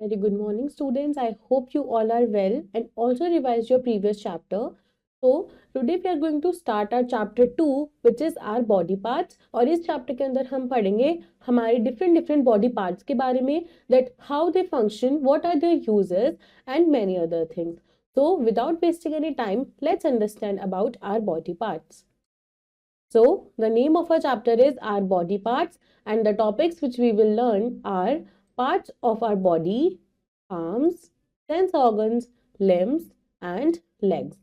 Very good morning, students. I hope you all are well and also revised your previous chapter. So, today we are going to start our chapter 2, which is our body parts. और इस chapter के अंदर हम पढ़ेंगे हमारे different body parts के बारे में, that how they function, what are their uses, and many other things. So, without wasting any time, let's understand about our body parts. So, the name of our chapter is our body parts, and the topics which we will learn are parts of our body, arms, sense organs, limbs, and legs.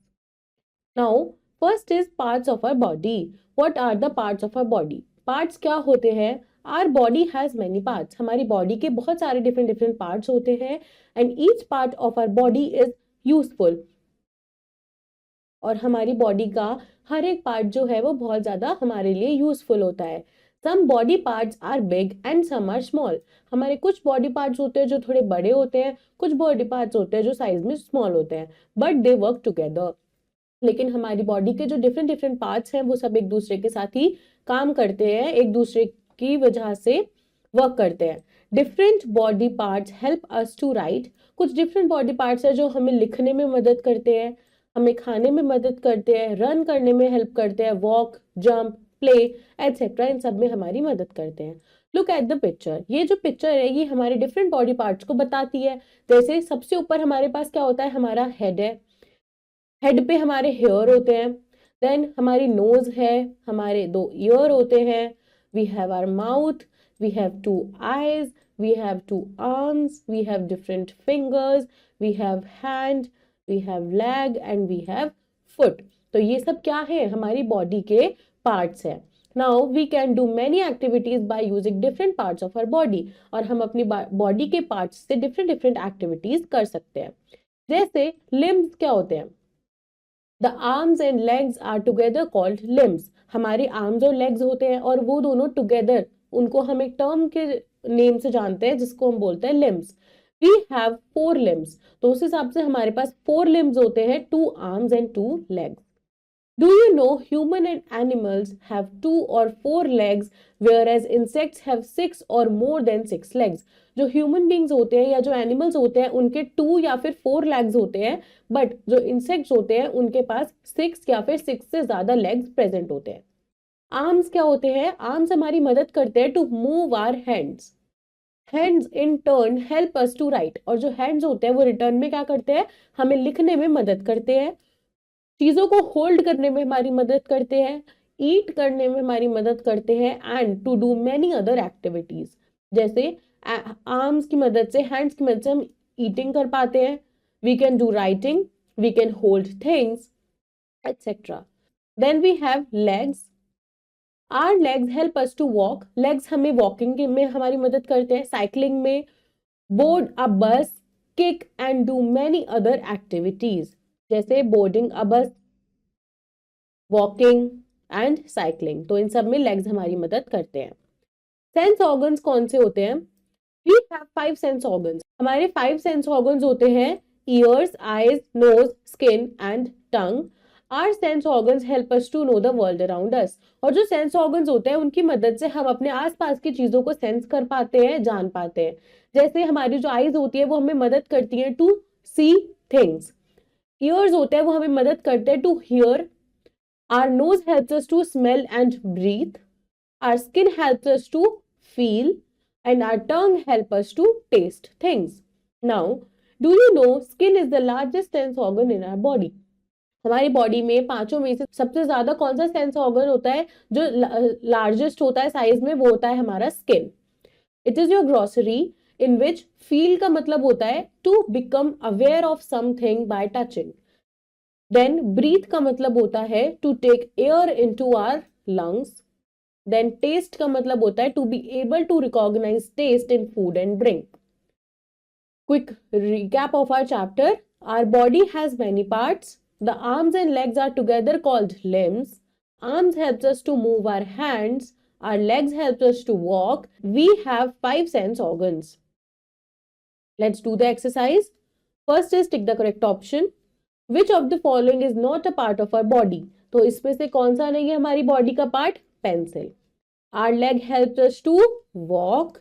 Now, first is parts of our body. What are the parts of our body? Parts क्या होते हैं? Our body has many parts. हमारी body के बहुत सारे different parts होते हैं, and each part of our body is useful. और हमारी बॉडी का हर एक पार्ट जो है वो बहुत ज़्यादा हमारे लिए यूजफुल होता है. Some body parts are big and some are small. हमारे कुछ बॉडी पार्ट्स होते हैं जो थोड़े बड़े होते हैं, कुछ बॉडी पार्ट्स होते हैं जो साइज में स्मॉल होते हैं, बट दे वर्क टुगेदर. लेकिन हमारी बॉडी के जो डिफरेंट पार्ट्स हैं वो सब एक दूसरे के साथ ही काम करते हैं, एक दूसरे की वजह से वर्क करते हैं. Different body parts help us to write. कुछ डिफरेंट बॉडी पार्ट्स है जो हमें लिखने में मदद करते हैं, हमें खाने में मदद करते हैं, रन करने में हेल्प करते हैं, वॉक, जंप, प्ले एटसेट्रा, इन सब में हमारी मदद करते हैं. Look at the picture. ये जो पिक्चर है ये हमारे डिफरेंट बॉडी पार्ट्स को बताती है. जैसे सबसे ऊपर हमारे पास क्या होता है, हमारा हेड है. हेड पे हमारे हेयर होते हैं. देन हमारी नोज है, हमारे 2 ईयर होते हैं. We have our mouth, we have 2 eyes, we have 2 arms, we have different fingers, we have hand, we have leg and we have foot. तो ये सब क्या है, हमारी बॉडी के पार्ट्स है. Now we can do many activities by using different parts of our body. और हम अपनी बॉडी के पार्ट्स से डिफरेंट एक्टिविटीज कर सकते हैं. जैसे लिम्स क्या होते हैं, the arms and legs are together called limbs. हमारे आर्म्स और लेग्स होते हैं और वो दोनों टुगेदर, उनको हम एक टर्म के नेम से जानते हैं जिसको हम बोलते हैं लिम्स. We have 4 limbs. तो उस हिसाब से हमारे पास 4 लिम्स होते हैं, 2 arms and 2 legs. Do you know human and animals have 2 or 4 legs, whereas insects have 6 or more than 6 legs. जो human beings होते हैं या जो animals होते हैं उनके 2 या फिर 4 legs होते हैं, but जो insects होते हैं उनके पास 6 या फिर 6 से ज़्यादा legs present होते हैं. Arms क्या होते हैं, arms हमारी मदद करते हैं to move our hands. Hands in turn help us to write. और जो hands होते हैं वो return में क्या करते हैं, हमें लिखने में मदद करते हैं, चीजों को होल्ड करने में हमारी मदद करते हैं, ईट करने में हमारी मदद करते हैं, and to do many other activities. जैसे आर्म्स की मदद से, हैंड्स की मदद से हम ईटिंग कर पाते हैं, we can do writing, we can hold things etcetera. Then we have legs. Our legs help us to walk. Legs हमें वॉकिंग में हमारी मदद करते हैं, साइकिलिंग में, बोर्ड अ बस, kick and do many other activities. जैसे बोर्डिंग अ बस, वॉकिंग एंड साइकिलिंग. तो इन सब में लेग्स हमारी मदद करते हैं. सेंस ऑर्गन्स कौन से होते हैं, वी हैव 5 सेंस ऑर्गन्स. हमारे 5 सेंस ऑर्गन्स होते हैं, ears, eyes, nose, skin and tongue. Our sense organs help us to know the world around us. और जो सेंस ऑर्गन्स होते हैं उनकी मदद से हम अपने आसपास की चीजों को सेंस कर पाते हैं, जान पाते हैं. जैसे हमारी जो आईज होती है वो हमें मदद करती है टू सी थिंग्स. ईयर्स होते हैं वो हमें मदद करते हैं to hear. Our nose helps us to smell and breathe. Our skin helps us to feel and our tongue help us to taste things. Now do you know skin is the largest sense organ in our body. हमारी body में पांचों में से सबसे ज्यादा कौन सा sense organ होता है जो लार्जेस्ट होता है साइज में, वो होता है हमारा skin. It is your grocery in which feel का मतलब होता है to become aware of something by touching. Then breathe का मतलब होता है to take air into our lungs. Then taste का मतलब होता है to be able to recognize taste in food and drink. Quick recap of our chapter. Our body has many parts. The arms and legs are together called limbs. Arms helps us to move our hands. Our legs helps us to walk. We have 5 sense organs. Let's do the exercise. First is tick the correct option. Which of the following is not a part of our body? तो इसमें से कौन सा नहीं है हमारी body का part, pencil. Our leg helps us to walk.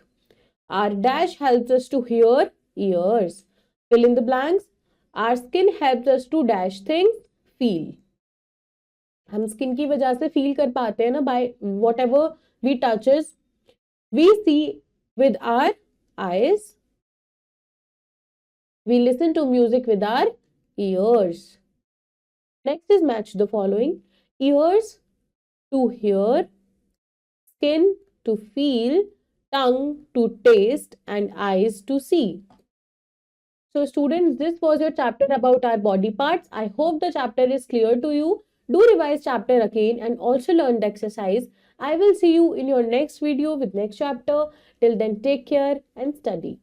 Our dash helps us to hear. ears. Fill in the blanks. Our skin helps us to dash things, feel. हम स्किन की वजह से फील कर पाते हैं ना, by whatever we touches. We see with our eyes. We listen to music with our ears. Next is match the following. Ears to hear, skin to feel, tongue to taste, and eyes to see. So students, this was your chapter about our body parts. I hope the chapter is clear to you. Do revise chapter again and also learn the exercise. I will see you in your next video with next chapter. Till then, take care and study.